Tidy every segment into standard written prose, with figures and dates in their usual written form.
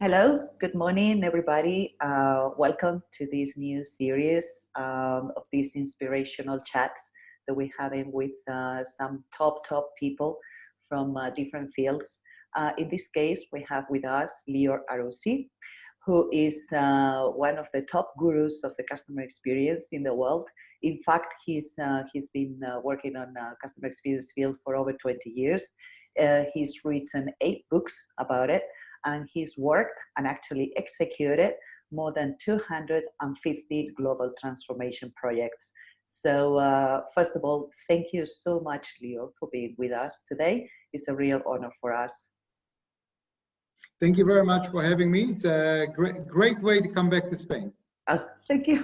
Hello, good morning, everybody. Welcome to this new series of these inspirational chats that we're having with some top people from different fields. In this case, we have with us Lior Arussy, who is one of the top gurus of the customer experience in the world. In fact, he's been working on customer experience field for over 20 years. He's written 8 books about it, and he's worked and actually executed more than 250 global transformation projects. So first of all, thank you so much, Lior, for being with us today. It's a real honor for us. Thank you very much for having me. It's a great way to come back to Spain. Thank you.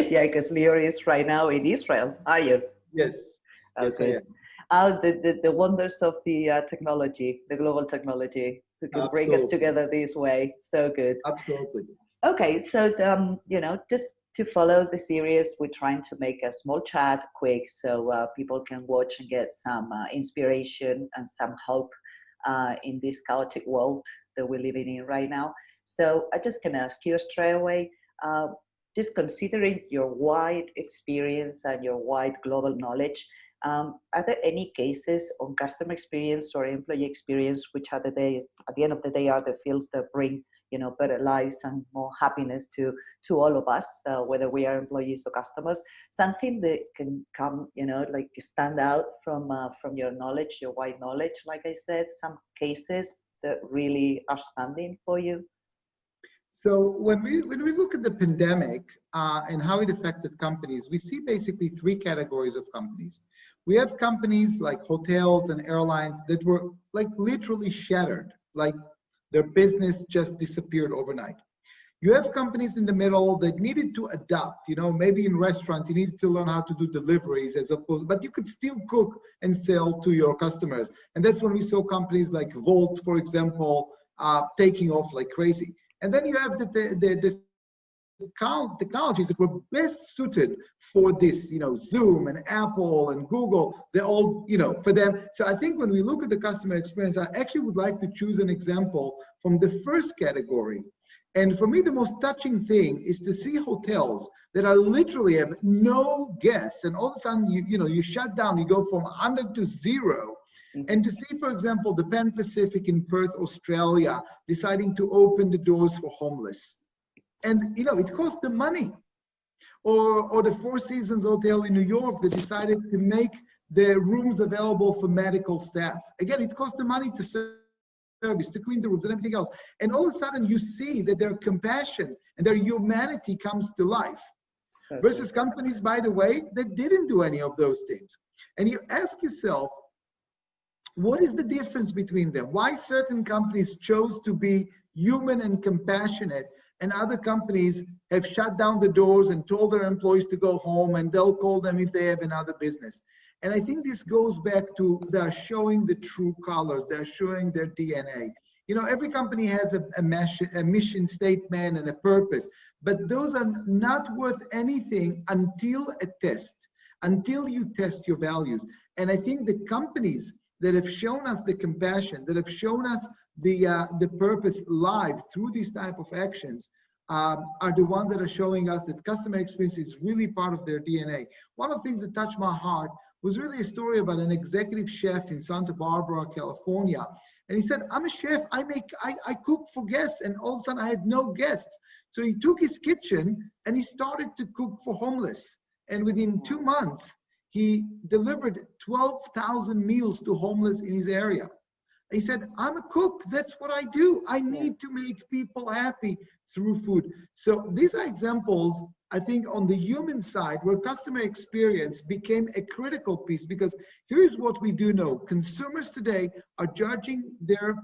Yeah, because Lior is right now in Israel, are you? Yes. Okay. Yes, I am. The wonders of the technology, the global technology, who can bring us together this way. So good. Absolutely. Okay, so just to follow the series, we're trying to make a small chat quick so people can watch and get some inspiration and some hope in this chaotic world that we're living in right now. So I just can ask you straight away, just considering your wide experience and your wide global knowledge, are there any cases on customer experience or employee experience, which at the end of the day are the fields that bring better lives and more happiness to all of us, whether we are employees or customers? Something that can come, like stand out from your knowledge, your wide knowledge, like I said, some cases that really are standing for you. So when we look at the pandemic and how it affected companies, we see basically 3 categories of companies. We have companies like hotels and airlines that were like literally shattered, like their business just disappeared overnight. You have companies in the middle that needed to adapt. Maybe in restaurants, you needed to learn how to do deliveries but you could still cook and sell to your customers. And that's when we saw companies like Volt, for example, taking off like crazy. And then you have the technologies that were best suited for this, Zoom and Apple and Google, they're all, for them. So I think when we look at the customer experience, I actually would like to choose an example from the first category. And for me, the most touching thing is to see hotels that are literally have no guests, and all of a sudden, you shut down, you go from 100 to 0. And to see, for example, the Pan Pacific in Perth, Australia, deciding to open the doors for homeless. And, it cost them money. Or the Four Seasons Hotel in New York that decided to make the rooms available for medical staff. Again, it cost them money to service, to clean the rooms and everything else. And all of a sudden, you see that their compassion and their humanity comes to life. Versus companies, by the way, that didn't do any of those things. And you ask yourself, what is the difference between them? Why certain companies chose to be human and compassionate, and other companies have shut down the doors and told their employees to go home, and they'll call them if they have another business? And I think this goes back to they're showing the true colors, they're showing their DNA. Every company has a mission statement and a purpose, but those are not worth anything until a test, until you test your values. And I think the companies that have shown us the compassion, that have shown us the purpose live through these type of actions, are the ones that are showing us that customer experience is really part of their DNA. One of the things that touched my heart was really a story about an executive chef in Santa Barbara, California. And he said, I'm a chef, I cook for guests, and all of a sudden I had no guests. So he took his kitchen and he started to cook for homeless. And within 2 months, he delivered 12,000 meals to homeless in his area. He said, I'm a cook, that's what I do. I need to make people happy through food. So these are examples, I think, on the human side where customer experience became a critical piece, because here's what we do know. Consumers today are judging their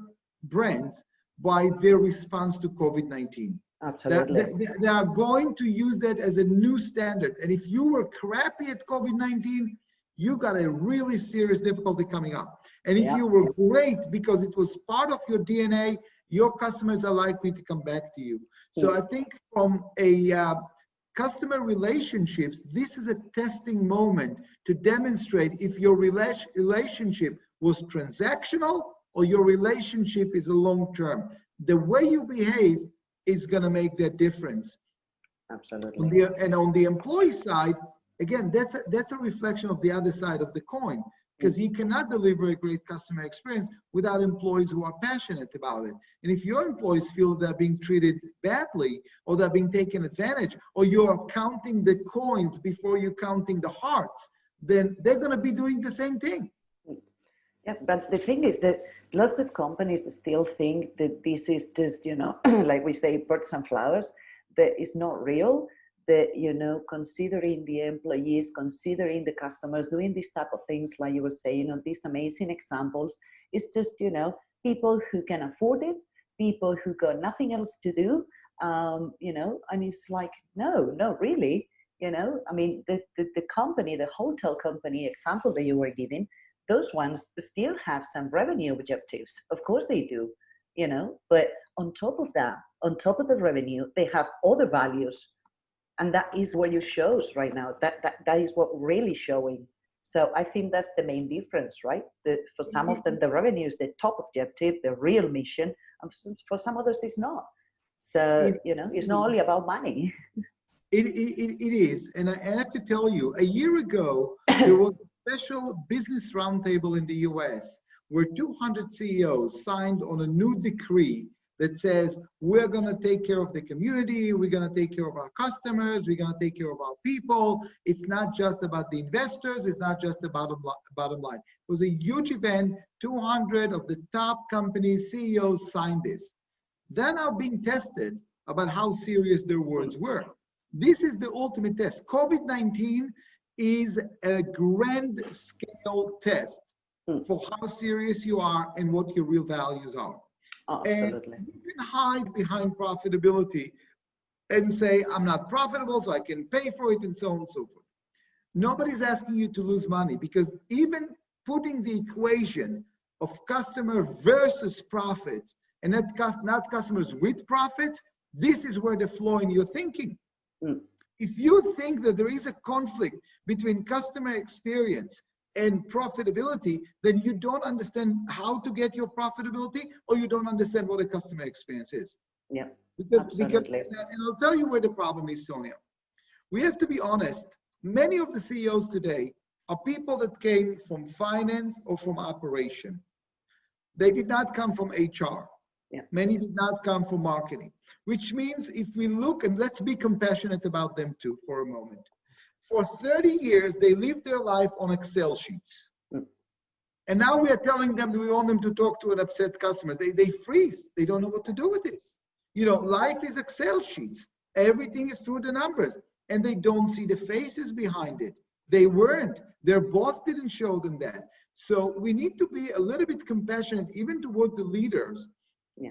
brands by their response to COVID-19. Absolutely. They are going to use that as a new standard. And if you were crappy at COVID-19, you got a really serious difficulty coming up. And if you were great because it was part of your DNA, your customers are likely to come back to you. So I think from a customer relationships, this is a testing moment to demonstrate if your relationship was transactional or your relationship is a long-term. the way you behave is going to make that difference. Absolutely. On the employee side, again, that's a reflection of the other side of the coin, because you cannot deliver a great customer experience without employees who are passionate about it. And if your employees feel they're being treated badly, or they're being taken advantage, or you're counting the coins before you're counting the hearts, then they're going to be doing the same thing. Yeah, but the thing is that lots of companies still think that this is just, like we say, birds and flowers, that is not real, that, considering the employees, considering the customers, doing these type of things, like you were saying, these amazing examples, it's just, people who can afford it, people who got nothing else to do, and it's like, no, not really, I mean, the company, the hotel company example that you were giving, those ones still have some revenue objectives. Of course they do, but on top of that, on top of the revenue, they have other values. And that is what you shows right now. That is what really showing. So I think that's the main difference, right? That for some of them, the revenue is the top objective, the real mission. And for some others, it's not. So, it's not only about money. It is. And I have to tell you, a year ago, there was a special business roundtable in the US where 200 CEOs signed on a new decree that says, we're going to take care of the community, we're going to take care of our customers, we're going to take care of our people. It's not just about the investors, it's not just about bottom line. It was a huge event. 200 of the top companies, CEOs signed this. They're now being tested about how serious their words were. This is the ultimate test. COVID-19 is a grand scale test for how serious you are and what your real values are. Absolutely. And you can hide behind profitability and say, I'm not profitable, so I can pay for it, and so on and so forth. Nobody's asking you to lose money, because even putting the equation of customer versus profits, and not customers with profits, this is where the flaw in your thinking. If you think that there is a conflict between customer experience and profitability, then you don't understand how to get your profitability, or you don't understand what a customer experience is. Yeah, because absolutely. And I'll tell you where the problem is, Sonia. We have to be honest. Many of the CEOs today are people that came from finance or from operation. They did not come from HR. Yeah. Many did not come from marketing, which means if we look, and let's be compassionate about them too for a moment. For 30 years, they lived their life on Excel sheets. And now we are telling them that we want them to talk to an upset customer. They freeze. They don't know what to do with this. Life is Excel sheets. Everything is through the numbers. And they don't see the faces behind it. They weren't. Their boss didn't show them that. So we need to be a little bit compassionate, even toward the leaders. Yeah.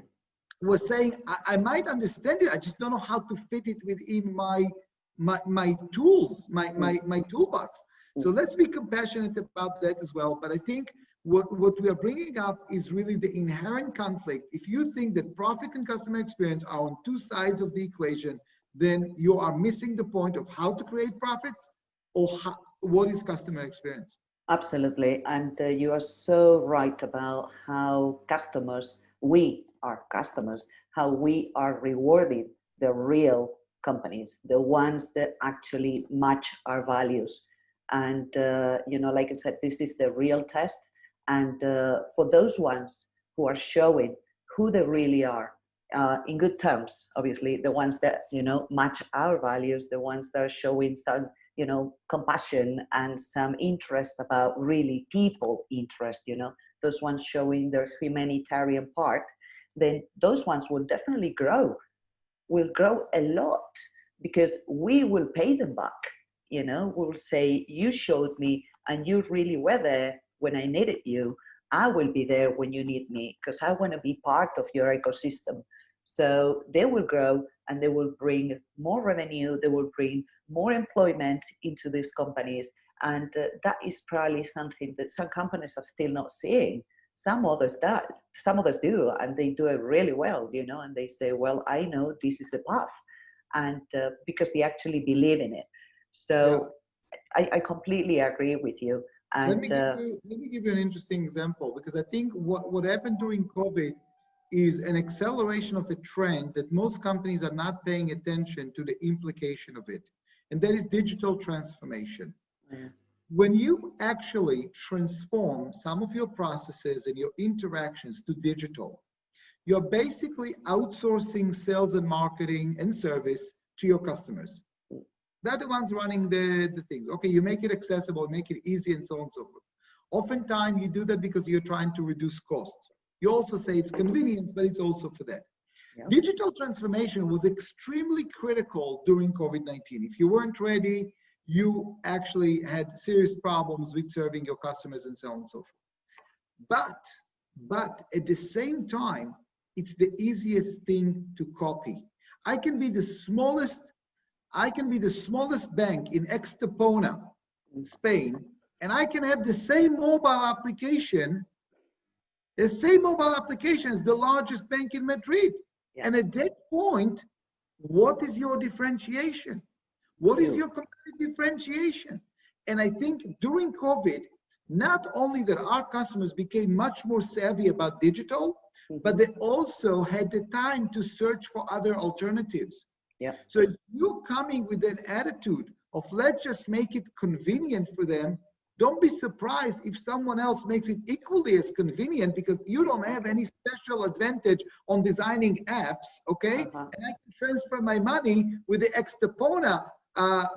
Who are saying, I might understand it. I just don't know how to fit it within my tools, my toolbox. So let's be compassionate about that as well. But I think what we are bringing up is really the inherent conflict. If you think that profit and customer experience are on two sides of the equation, then you are missing the point of how to create profits, or what is customer experience. Absolutely. And you are so right about how we are customers, how we are rewarding the real companies, the ones that actually match our values. And, like I said, this is the real test. And for those ones who are showing who they really are, in good terms, obviously, the ones that, match our values, the ones that are showing some, compassion and some interest about really people interest, those ones showing their humanitarian part, then those ones will definitely will grow a lot, because we will pay them back. We'll say, you showed me and you really were there when I needed you. I will be there when you need me, because I want to be part of your ecosystem. So they will grow, and they will bring more revenue. They will bring more employment into these companies. And that is probably something that some companies are still not seeing. Some others do, and they do it really well, and they say, well, I know this is the path. And because they actually believe in it. So yeah. I completely agree with you. And let me give you an interesting example, because I think what happened during COVID is an acceleration of a trend that most companies are not paying attention to the implication of it, and that is digital transformation. Yeah. When you actually transform some of your processes and your interactions to digital, you're basically outsourcing sales and marketing and service to your customers. They're the ones running the things. Okay, you make it accessible, make it easy, and so on and so forth. Oftentimes, you do that because you're trying to reduce costs. You also say it's convenience, but it's also for that. Yep. Digital transformation was extremely critical during COVID-19. If you weren't ready, you actually had serious problems with serving your customers and so on and so forth. But at the same time, it's the easiest thing to copy. I can be the smallest bank in Estepona, in Spain, and I can have the same mobile application as the largest bank in Madrid. Yeah. And at that point, what is your differentiation? What is your competitive differentiation? And I think during COVID, not only that our customers became much more savvy about digital, but they also had the time to search for other alternatives. Yeah. So if you're coming with an attitude of let's just make it convenient for them, don't be surprised if someone else makes it equally as convenient because you don't have any special advantage on designing apps, okay? And I can transfer my money with the Estepona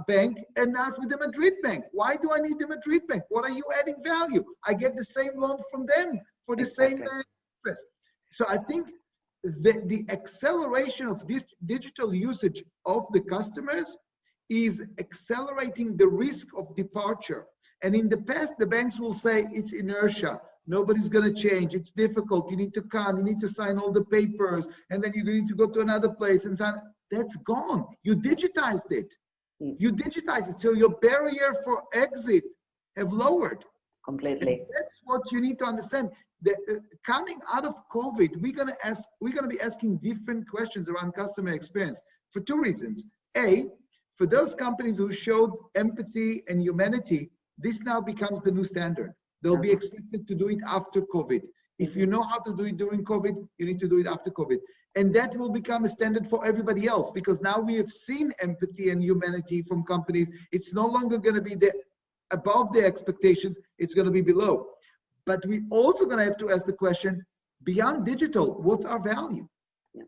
bank and not with the Madrid bank. Why do I need the Madrid bank? What are you adding value? I get the same loan from them for the same interest. So I think the acceleration of this digital usage of the customers is accelerating the risk of departure. And in the past, the banks will say it's inertia. Nobody's going to change. It's difficult. You need to come. You need to sign all the papers. And then you need to go to another place and sign. That's gone. You digitized it. You digitize it. So your barrier for exit have lowered. Completely. And that's what you need to understand. Coming out of COVID, we're gonna be asking different questions around customer experience for two reasons. A, for those companies who showed empathy and humanity, this now becomes the new standard. They'll be expected to do it after COVID. If you know how to do it during COVID, you need to do it after COVID. And that will become a standard for everybody else because now we have seen empathy and humanity from companies. It's no longer going to be above their expectations, it's going to be below. But we also going to have to ask the question, beyond digital, what's our value? Yeah.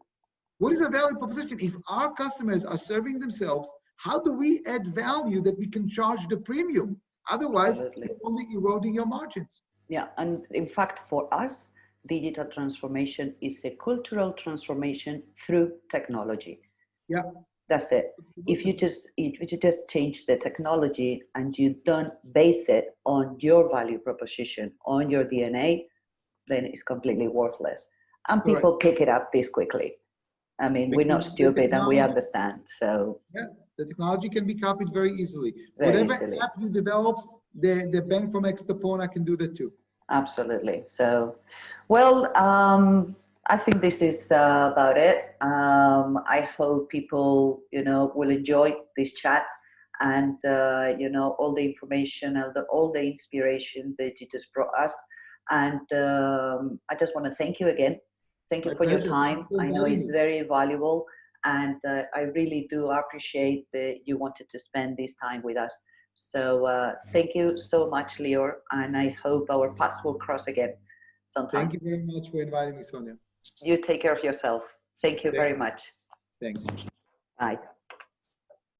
What is our value proposition? If our customers are serving themselves, how do we add value that we can charge the premium? Otherwise, you're only eroding your margins. Yeah, and in fact, for us, digital transformation is a cultural transformation through technology. Yeah. That's it. If you just change the technology and you don't base it on your value proposition, on your DNA, then it's completely worthless. And people pick it up this quickly. I mean, we're not stupid and we understand. So yeah, the technology can be copied very easily. Whatever app you develop, the bank from Estepona can do that too. Absolutely. So, well, I think this is about it. I hope people, will enjoy this chat and, all the information and all the inspiration that you just brought us. And I just want to thank you again. Thank you for your time. I know it's very valuable. And I really do appreciate that you wanted to spend this time with us. So thank you so much, Lior. And I hope our paths will cross again sometime. Thank you very much for inviting me, Sonia. You take care of yourself. Thank you very much. Thanks. Bye.